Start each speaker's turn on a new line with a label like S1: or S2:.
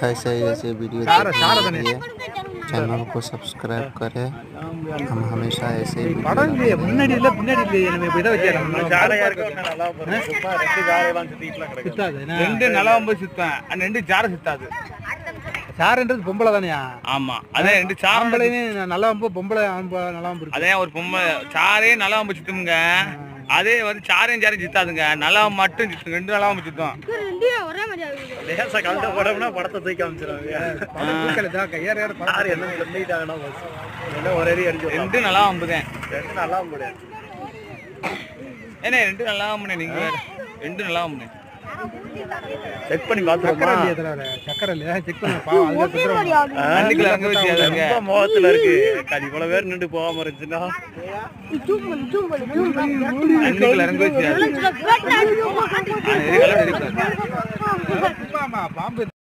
S1: ऐसे ही ऐसे वीडियो देखने के लिए चैनल को सब्सक्राइब करें। हम हमेशा ऐसे ही
S2: சாரன்றது பொம்பளை தானயா?
S3: ஆமா, அதே ரெண்டு
S2: சாம்பளையும் நல்லா வம்பு, பொம்பளை நல்லா வம்பு.
S3: அதே ஒரு பொம்பளை சாரே நல்லா வம்பு சுத்துமுங்க. அதே வந்து சாரையும் சித்தாதுங்க, நல்லா மட்டும் சுத்துங்க. ரெண்டு நல்லா வம்பு சுத்தம்.
S4: லேசா கலந்து போடணும்னா படத்தை தூக்கி அமைச்சிருவாங்க.
S3: ரெண்டு நல்லா வம்புதான்.
S4: ரெண்டு நல்லா முடியாது.
S3: ஏன்னா ரெண்டு நல்லா வம்புனே. நீங்க வேற ரெண்டு நல்லா வம்புனே.
S4: செக் பண்ணி பாத்துக்கோமா?
S2: சக்கரை இல்லையா? செக் பண்ணி
S3: ரொம்ப
S4: மோகத்துல இருக்கு. அது இவ்வளவு பேர் நின்று போகாம இருந்துச்சுன்னா
S3: இறங்க வச்சு
S2: பாம்பு